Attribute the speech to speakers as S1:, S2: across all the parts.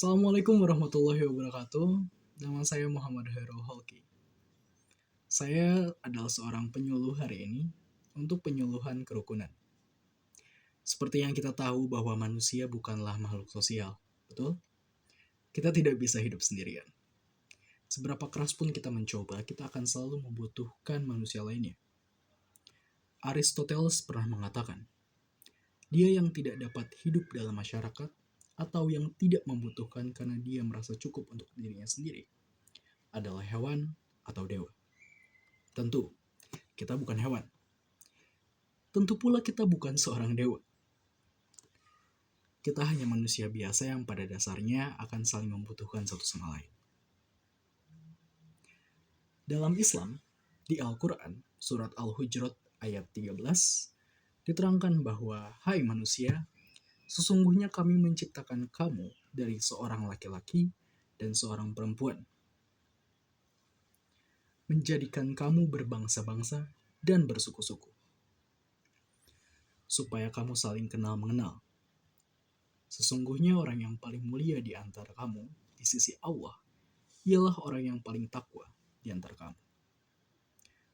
S1: Assalamualaikum warahmatullahi wabarakatuh. Nama saya Muhammad Hairul Holki. Saya adalah seorang penyuluh hari ini untuk penyuluhan kerukunan. Seperti yang kita tahu bahwa manusia bukanlah makhluk sosial, betul? Kita tidak bisa hidup sendirian. Seberapa keras pun kita mencoba, kita akan selalu membutuhkan manusia lainnya. Aristoteles pernah mengatakan, dia yang tidak dapat hidup dalam masyarakat atau yang tidak membutuhkan karena dia merasa cukup untuk dirinya sendiri adalah hewan atau dewa. Tentu, kita bukan hewan. Tentu pula kita bukan seorang dewa. Kita hanya manusia biasa yang pada dasarnya akan saling membutuhkan satu sama lain. Dalam Islam, di Al-Quran, surat Al-Hujurat ayat 13, diterangkan bahwa, hai manusia, sesungguhnya kami menciptakan kamu dari seorang laki-laki dan seorang perempuan, menjadikan kamu berbangsa-bangsa dan bersuku-suku, supaya kamu saling kenal mengenal. Sesungguhnya orang yang paling mulia di antara kamu di sisi Allah ialah orang yang paling takwa di antara kamu.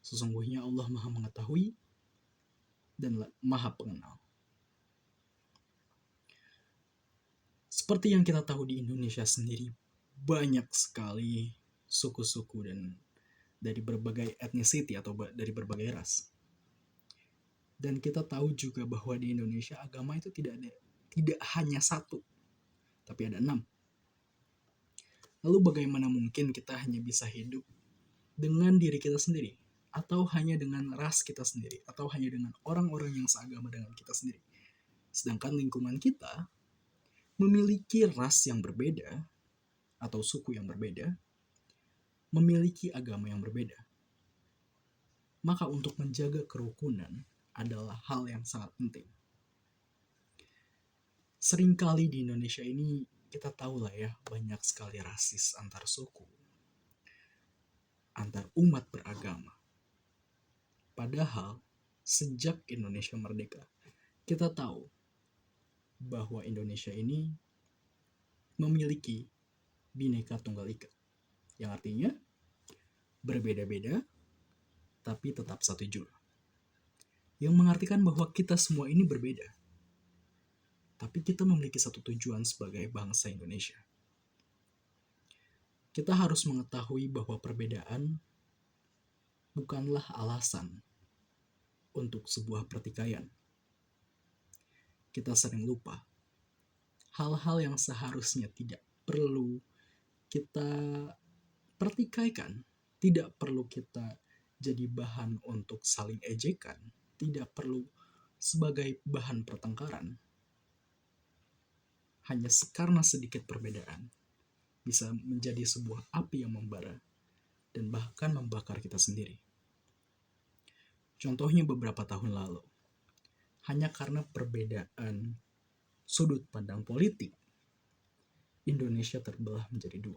S1: Sesungguhnya Allah Maha Mengetahui dan Maha Pengenal. Seperti yang kita tahu di Indonesia sendiri, banyak sekali suku-suku dan dari berbagai ethnicity atau dari berbagai ras. Dan kita tahu juga bahwa di Indonesia agama itu tidak hanya satu, tapi ada 6. Lalu bagaimana mungkin kita hanya bisa hidup dengan diri kita sendiri, atau hanya dengan ras kita sendiri, atau hanya dengan orang-orang yang seagama dengan kita sendiri, sedangkan lingkungan kita memiliki ras yang berbeda atau suku yang berbeda, memiliki agama yang berbeda. Maka untuk menjaga kerukunan adalah hal yang sangat penting. Seringkali di Indonesia ini kita tahu lah ya, banyak sekali rasis antar suku, antar umat beragama. Padahal sejak Indonesia merdeka, kita tahu bahwa Indonesia ini memiliki Bhinneka Tunggal Ika, yang artinya berbeda-beda tapi tetap satu jua. Yang mengartikan bahwa kita semua ini berbeda, tapi kita memiliki satu tujuan sebagai bangsa Indonesia. Kita harus mengetahui bahwa perbedaan bukanlah alasan untuk sebuah pertikaian. Kita sering lupa hal-hal yang seharusnya tidak perlu kita pertikaikan, tidak perlu kita jadi bahan untuk saling ejekan, tidak perlu sebagai bahan pertengkaran. Hanya karena sedikit perbedaan bisa menjadi sebuah api yang membara dan bahkan membakar kita sendiri. Contohnya beberapa tahun lalu, hanya karena perbedaan sudut pandang politik, Indonesia terbelah menjadi 2.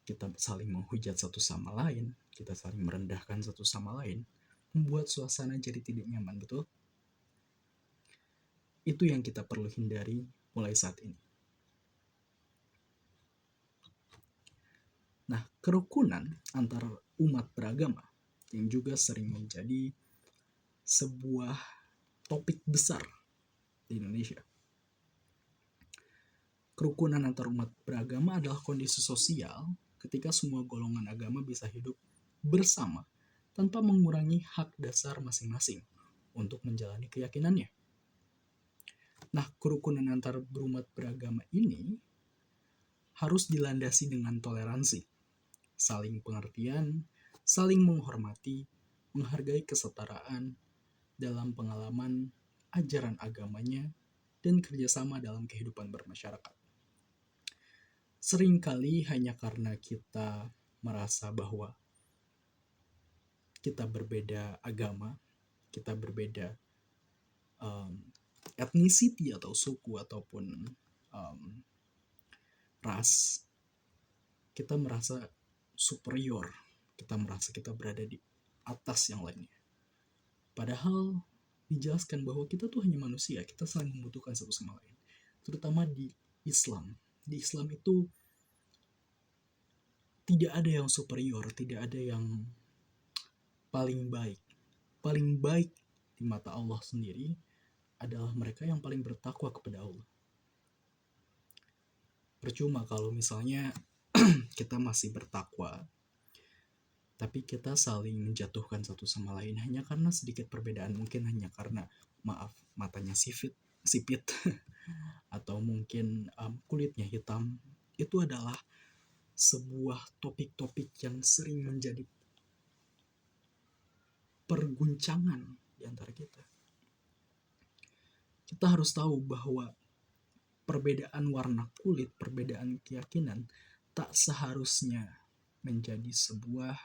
S1: Kita saling menghujat satu sama lain, kita saling merendahkan satu sama lain, membuat suasana jadi tidak nyaman, betul? Itu yang kita perlu hindari mulai saat ini. Nah, kerukunan antar umat beragama yang juga sering menjadi sebuah topik besar di Indonesia. Kerukunan antar umat beragama adalah kondisi sosial ketika semua golongan agama bisa hidup bersama tanpa mengurangi hak dasar masing-masing untuk menjalani keyakinannya. Nah, kerukunan antar berumat beragama ini harus dilandasi dengan toleransi, saling pengertian, saling menghormati, menghargai kesetaraan dalam pengalaman ajaran agamanya, dan kerjasama dalam kehidupan bermasyarakat. Seringkali hanya karena kita merasa bahwa kita berbeda agama, kita berbeda ethnicity atau suku ataupun ras, kita merasa superior, kita merasa kita berada di atas yang lainnya. Padahal dijelaskan bahwa kita tuh hanya manusia, kita saling membutuhkan satu sama lain. terutama di Islam. Di Islam itu tidak ada yang superior, tidak ada yang paling baik. Paling baik di mata Allah sendiri adalah mereka yang paling bertakwa kepada Allah. Percuma kalau misalnya kita masih bertakwa, tapi kita saling menjatuhkan satu sama lain hanya karena sedikit perbedaan, mungkin hanya karena matanya sipit atau mungkin kulitnya hitam. Itu adalah sebuah topik-topik yang sering menjadi perguncangan di antara kita. Kita harus tahu bahwa perbedaan warna kulit, perbedaan keyakinan tak seharusnya menjadi sebuah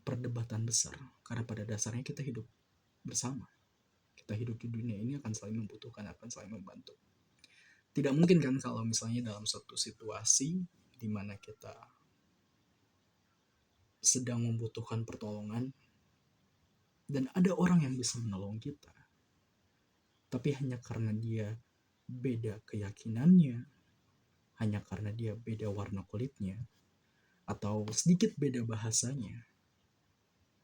S1: perdebatan besar, karena pada dasarnya kita hidup bersama. Kita hidup di dunia ini akan saling membutuhkan, akan saling membantu. Tidak mungkin kan kalau misalnya dalam suatu situasi di mana kita sedang membutuhkan pertolongan dan ada orang yang bisa menolong kita, tapi hanya karena dia beda keyakinannya, hanya karena dia beda warna kulitnya, atau sedikit beda bahasanya,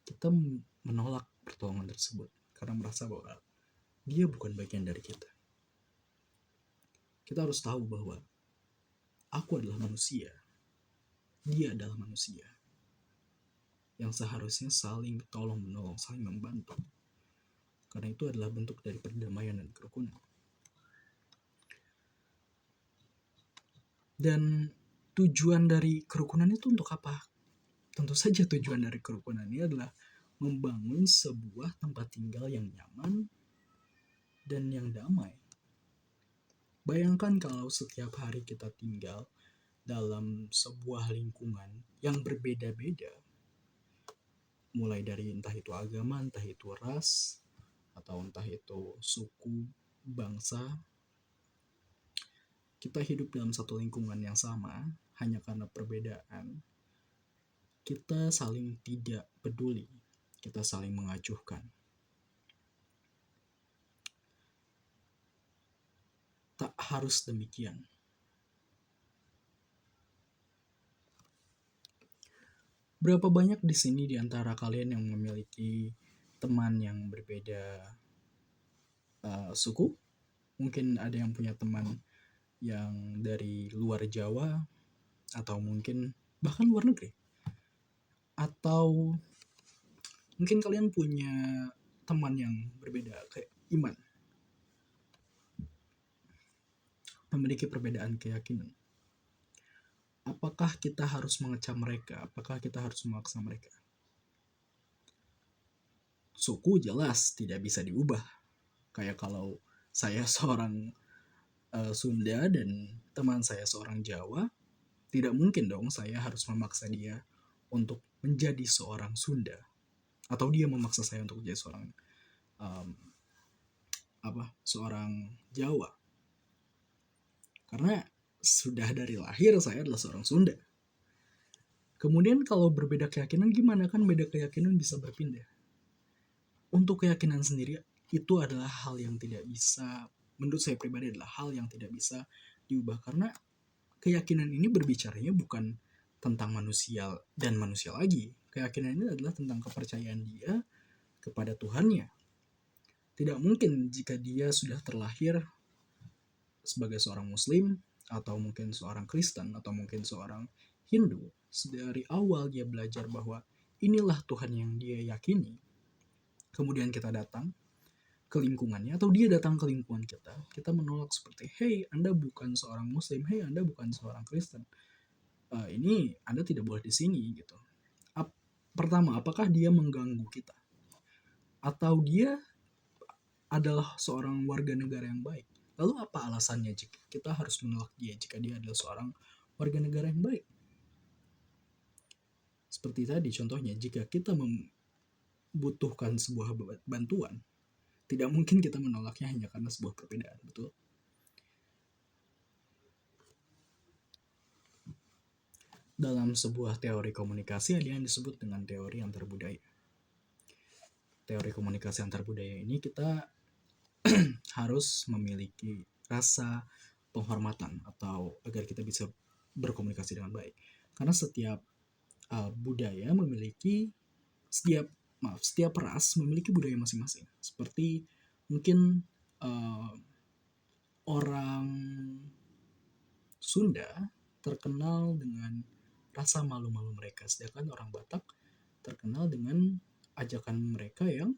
S1: kita menolak pertolongan tersebut karena merasa bahwa dia bukan bagian dari kita. Kita harus tahu bahwa aku adalah manusia, dia adalah manusia, yang seharusnya saling tolong menolong, saling membantu. Karena itu adalah bentuk dari perdamaian dan kerukunan. Dan tujuan dari kerukunan itu untuk apa? Tentu saja tujuan dari kerukunan ini adalah membangun sebuah tempat tinggal yang nyaman dan yang damai. Bayangkan kalau setiap hari kita tinggal dalam sebuah lingkungan yang berbeda-beda, mulai dari entah itu agama, entah itu ras, atau entah itu suku, bangsa. Kita hidup dalam satu lingkungan yang sama hanya karena perbedaan. Kita saling tidak peduli, kita saling mengacuhkan. Tak harus demikian. Berapa banyak di sini di antara kalian yang memiliki teman yang berbeda suku? Mungkin ada yang punya teman yang dari luar Jawa, atau mungkin bahkan luar negeri. Atau mungkin kalian punya teman yang berbeda kayak iman, memiliki perbedaan keyakinan. Apakah kita harus mengecam mereka? Apakah kita harus memaksa mereka? Suku jelas tidak bisa diubah. Kayak kalau saya seorang Sunda dan teman saya seorang Jawa, tidak mungkin dong saya harus memaksa dia untuk menjadi seorang Sunda, atau dia memaksa saya untuk menjadi seorang Jawa. Karena sudah dari lahir saya adalah seorang Sunda. Kemudian kalau berbeda keyakinan gimana? Kan beda keyakinan bisa berpindah. Untuk keyakinan sendiri itu adalah hal yang tidak bisa, menurut saya pribadi adalah hal yang tidak bisa diubah. Karena keyakinan ini berbicaranya bukan tentang manusia dan manusia lagi. Keyakinan ini adalah tentang kepercayaan dia kepada Tuhannya. Tidak mungkin jika dia sudah terlahir sebagai seorang Muslim, atau mungkin seorang Kristen, atau mungkin seorang Hindu, dari awal dia belajar bahwa inilah Tuhan yang dia yakini. Kemudian kita datang ke lingkungannya, atau dia datang ke lingkungan kita menolak seperti, hey, Anda bukan seorang Muslim, hey, Anda bukan seorang Kristen, ini Anda tidak boleh di sini gitu. Pertama, apakah dia mengganggu kita? Atau dia adalah seorang warga negara yang baik? Lalu apa alasannya jika kita harus menolak dia jika dia adalah seorang warga negara yang baik? Seperti tadi contohnya, jika kita membutuhkan sebuah bantuan, tidak mungkin kita menolaknya hanya karena sebuah perbedaan, betul? Dalam sebuah teori komunikasi ada yang disebut dengan teori antar budaya. Teori komunikasi antar budaya ini kita harus memiliki rasa penghormatan atau agar kita bisa berkomunikasi dengan baik. Karena setiap budaya memiliki setiap ras memiliki budaya masing-masing. Seperti mungkin uh, orang Sunda terkenal dengan rasa malu-malu mereka, sedangkan orang Batak terkenal dengan ajakan mereka yang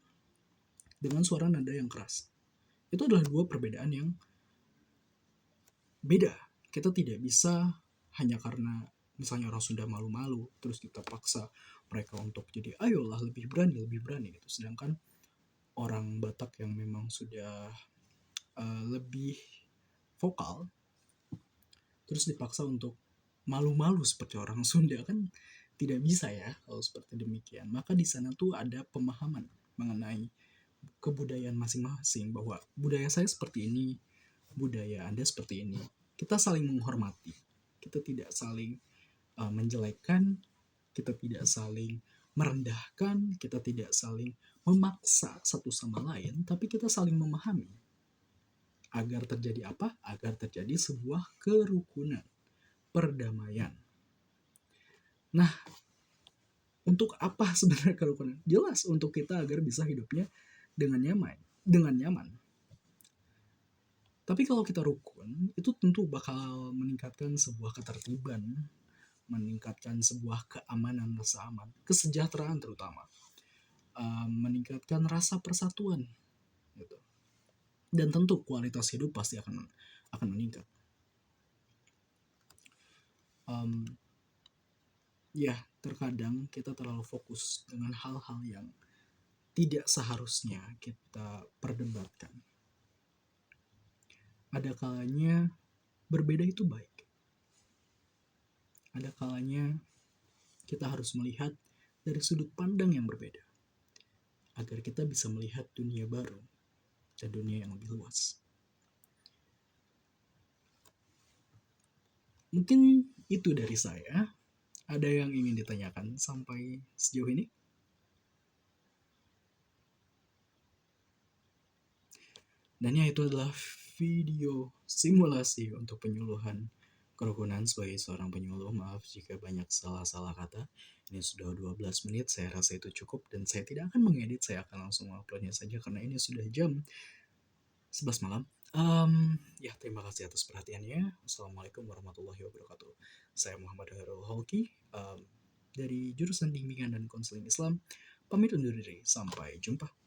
S1: dengan suara nada yang keras. Itu adalah dua perbedaan yang beda. Kita tidak bisa hanya karena misalnya orang Sunda malu-malu terus kita paksa mereka untuk jadi ayolah lebih berani gitu. Sedangkan orang Batak yang memang sudah lebih vokal terus dipaksa untuk malu-malu seperti orang Sunda, kan tidak bisa ya kalau seperti demikian. Maka di sana tuh ada pemahaman mengenai kebudayaan masing-masing, bahwa budaya saya seperti ini, budaya Anda seperti ini. Kita saling menghormati. Kita tidak saling menjelekkan, kita tidak saling merendahkan, kita tidak saling memaksa satu sama lain, tapi kita saling memahami. Agar terjadi apa? Agar terjadi sebuah kerukunan, perdamaian. Nah, untuk apa sebenarnya kerukunan? Jelas untuk kita agar bisa hidupnya dengan nyaman. Tapi kalau kita rukun, itu tentu bakal meningkatkan sebuah ketertiban, meningkatkan sebuah keamanan, rasa aman, kesejahteraan terutama, meningkatkan rasa persatuan, gitu. Dan tentu kualitas hidup pasti akan meningkat. Ya, terkadang kita terlalu fokus dengan hal-hal yang tidak seharusnya kita perdebatkan. Ada kalanya berbeda itu baik. Ada kalanya kita harus melihat dari sudut pandang yang berbeda, agar kita bisa melihat dunia baru dan dunia yang lebih luas. Mungkin itu dari saya. Ada yang ingin ditanyakan sampai sejauh ini? Dan ya, itu adalah video simulasi untuk penyuluhan kerukunan sebagai seorang penyuluh. Maaf jika banyak salah-salah kata. Ini sudah 12 menit, saya rasa itu cukup. Dan saya tidak akan mengedit, saya akan langsung uploadnya saja karena ini sudah jam 11 malam. Ya, terima kasih atas perhatiannya. Assalamualaikum warahmatullahi wabarakatuh. Saya Muhammad Hairul Holki, dari jurusan Bimbingan dan Konseling Islam. Pamit undur diri. Sampai jumpa.